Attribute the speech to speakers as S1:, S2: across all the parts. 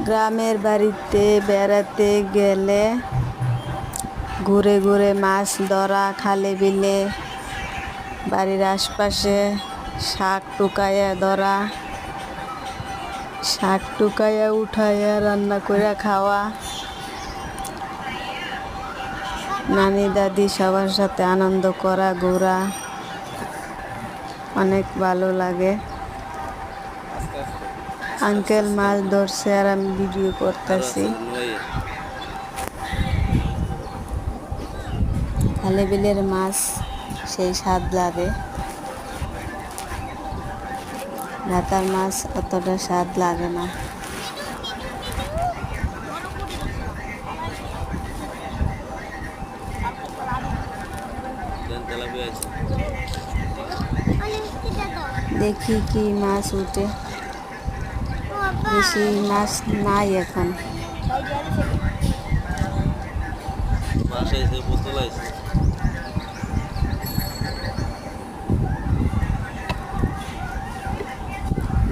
S1: গ্রামের বাড়িতে বেড়াতে গেলে ঘুরে ঘুরে মাছ ধরা, খালে বিলে, বাড়ির আশপাশে শাক টুকাইয়া ধরা, শাক টুকাইয়া উঠাইয়া রান্না করে খাওয়া, নানি দাদি সবার সাথে আনন্দ করা, ঘোরা অনেক ভালো লাগে। আঙ্কেল মাছ ধরছে আর আমি ভিডিও করতেছি। খালে বিলের মাছ সেই স্বাদ লাগে, ঢাকার মাছ অতটা স্বাদ লাগে না। দেখি কি মাছ উঠে, বেশি মাছ নাই এখন।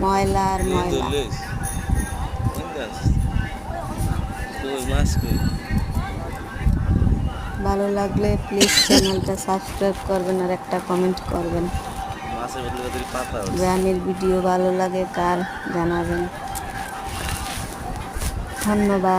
S1: ময়লা আর ময়লা। ভালো লাগলে প্লিজ চ্যানেলটা সাবস্ক্রাইব করবেন আর একটা কমেন্ট করবেন। গ্রামের ভিডিও ভালো লাগে কার জানাবেন। ধন্যবাদ।